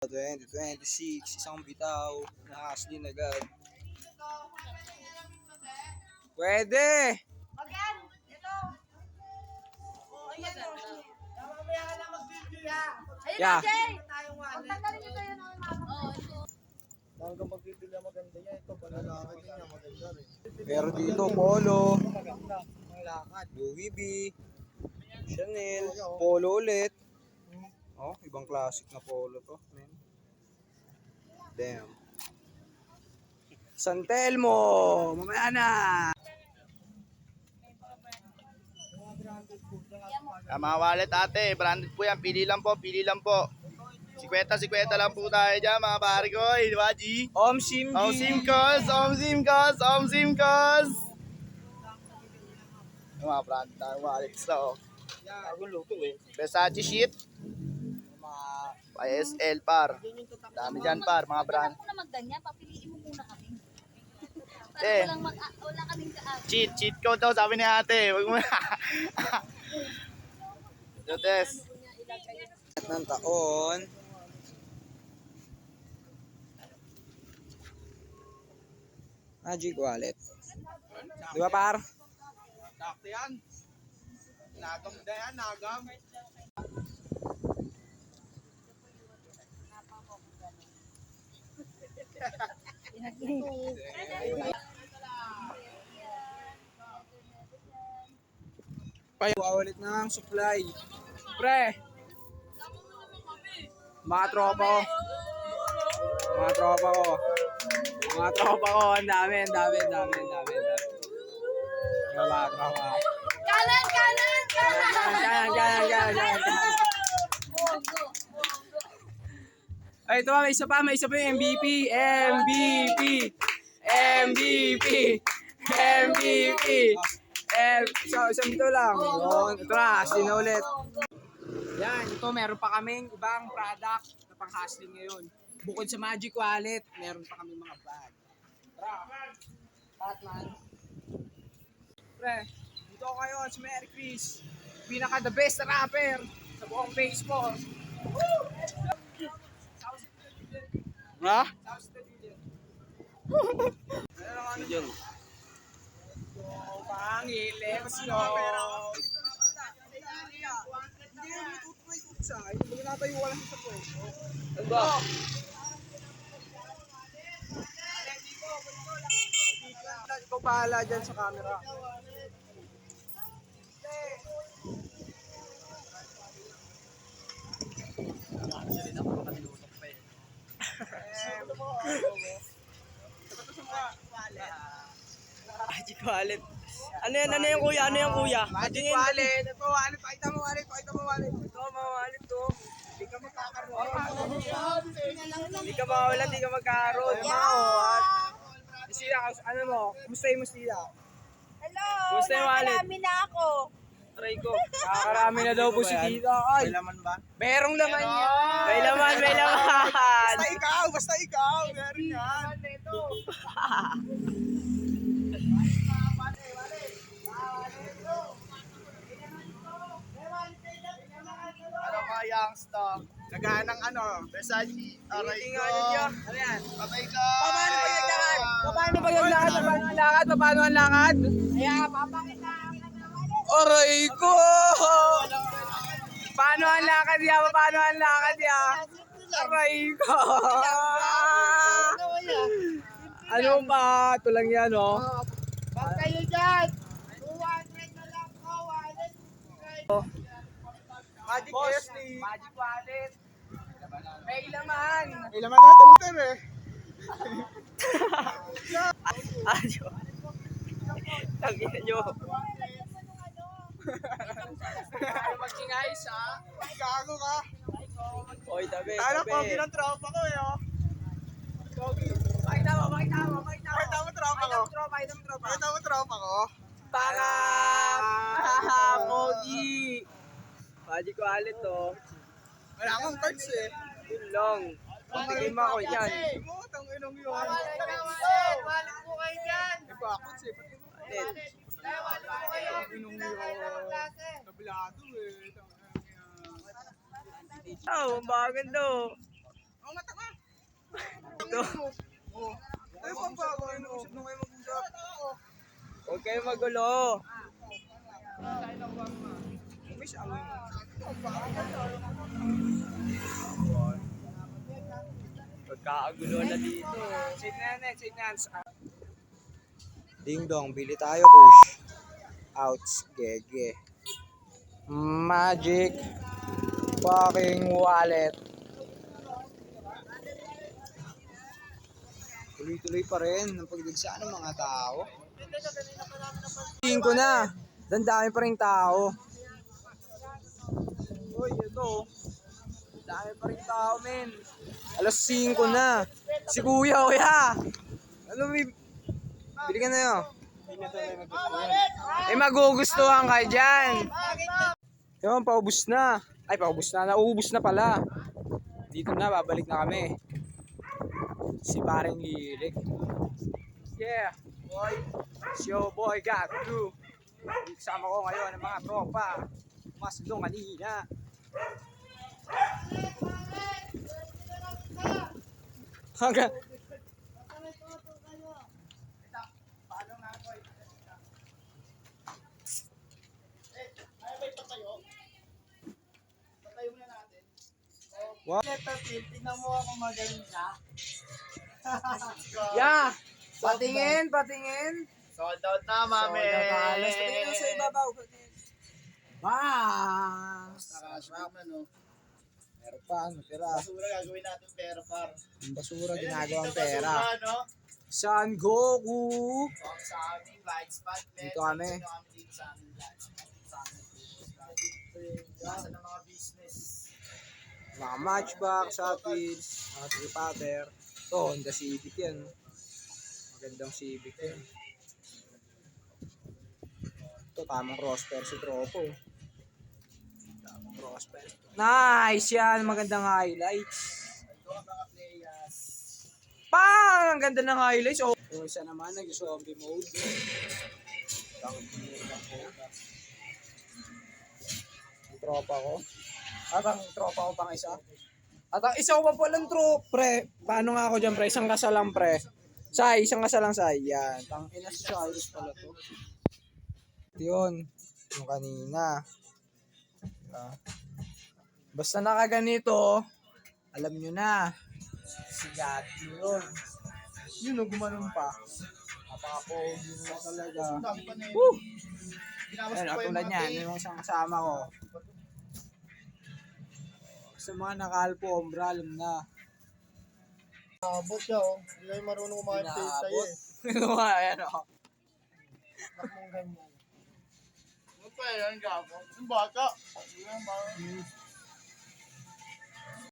2026, isang bitaw na Haslin agad. Pwede! Ayan, ito. Oh, ayan o. Mamaya ka na mag-video. Ayun Yeah. na, Jay. Pagtanggalin nyo kayo ng mama. Hanggang magpipili ang maganda niya, ito panlalaki din niya, maganda rin. Pero dito, Polo, Maganda, ang lakad. Louis V, Chanel, Polo ulit. Oh, ibang classic na Polo to, man. Damn. San Telmo, mamaya na. Mga wallet ate, branded po yan, pili lang po. 50 lang po tayo dyan mga pare ko, di ba G? Om Sim G. Om Simcos! Yung mga branded na wallets na oh. Versace sheet. YSL par. Dami dyan par, mga brand. Kung na magganyan, papiliin mo muna kami. Eh. Wala kaming kaag. Cheat code daw sabi ni ate. Wag mo na. Jotes. Ng taon. Magic wallet. Di ba par? Sakto yan. Nagam na yan, nagam. Wawalit na ang supply. Pre! Mga tropa ko. Ang dami. Mga tropa. Kanan! Yan. Ay, ito may isa pa yung MVP. So, isang ito lang. Ito na, Haslin na ulit. Yan, ito meron pa kaming ibang product na pang Haslin ngayon. Bukod sa Magic Wallet, meron pa kaming mga bag. Tara, Batman. Pre, dito ako kayo sa Merry Chris. Pinaka the best rapper sa buong Facebook. Ha? Ano pangil, let's go. Hindi mo tutuloy sa akin. Hindi natayo wala sa pwesto. Ano ba? Ikaw bahala dyan sa camera. Magic wallet. Ano yan kuya? Magic wallet. Ito wallet. Pakita mo wallet. Ito mga wallet to. Hindi ka magkakaroon. Hindi ka mawala, hindi ka magkaroon. Sila, ano mo? Kumusta yung Sila? Hello! Kumusta yung wallet? Nakarami na ako. Try ko. Nakakarami na daw po si Tita. Ay, May laman ba? merong laman yan. May laman. Basta ikaw. Meron yan. Ano mga youngster? Nagaan ng ano? Versace. Aray ko. Ano yan? Patay ka. Paano ba yung lakad? Kaya, papakita. Aray ko! Paano ang lakad ya? Aray ko! Ano ba? Ito lang yan, oh. Bag kayo dyan. 200 na lang ko. Wallet. Magic Magic wallet. May laman. May laman na tutor eh. Tangina nyo. Ano mag-ingayos, ha? Gago ka. Oy, tabi. Ano pogi ng tropa ko eh oh. Pogi. Pakita mo, Pakita mo tropa ko. Pogi. Magic wallet to. Wala akong cards eh. Yun lang. Pagtigim ako yan. Tang inong yun. Wallet po kayo dyan. Backwards eh. Wallet. Wallet po kayo. Inong Kailangan klase. Kabilado eh. Oh, ang bagan to. Oo dito. Ay, papa, inuusap nung kayo mag-usap. Huwag kayo magulo. May sama yun. Pagkakagulo na dito. Save na yan, save na yan. Ding dong, bili tayo push. Ouch, gege. Magic fucking wallet. Tuloy-tuloy pa rin ang pagdigsaan ng mga tao. Tingin ko na, dan dami pa rin tao. Uy, ito. Dami pa rin tao, men. Alas 5 na. Si kuya. Ano, bili ka na yun. Eh, magugustuhan ka dyan. Yun, paubos na. Ay, paubos na. Nauubos na pala. Dito na, babalik na kami. Si paring Lilik. Yeah, boy. It's your boy got to. Kasama ko ngayon ang mga tropa. Mas doon kanina. Hanggang Tingnan mo ako maganda. Yeah. Patingin. Sold out na, mami. Alas, patingin lang sa ibabaw. Wow. Nakasarap na, no? meron pa, tira. Basura gagawin natin pera, par. Yung basura, ginagawang pera. no? San Goku. So, ang sa aming blind spot, Dito kami. dito sa aming blind spot. Sa aming nasa ng mga business. Mga matchbox, Hot Wheels, mga tripater. Ito, Honda Civic yan. Magandang Civic yan. Ito, tamang crosspair si Tropo. Tamang crosspair. Nice yan! Magandang highlights. Ito ang mga players. Pang! Ang ganda ng highlights. Oh. Yung isa naman, nag-zombie mode. Ang tropa ko. At ang tropa ko pang isa. At ang isa ko pa palang pre. Paano nga ako dyan, pre? Isang kasal lang, pre. Isang kasal lang, Yan. Tang ina si Cyrus pala to. Yun. Yung kanina. Basta nakaganito, alam nyo na. Sigat yun. Yun o, gumanon pa. Napaka-pogi na talaga. Woo! Ayun, tulad niyan, yung isang kasama ko. Sa mga naka-alpombra, alam na. Abot siya, oh. Hindi kayo marunong kumain Inaabot. Ano nga, ayan o. Ano pa yan, gago? Yung bata. Yung bata.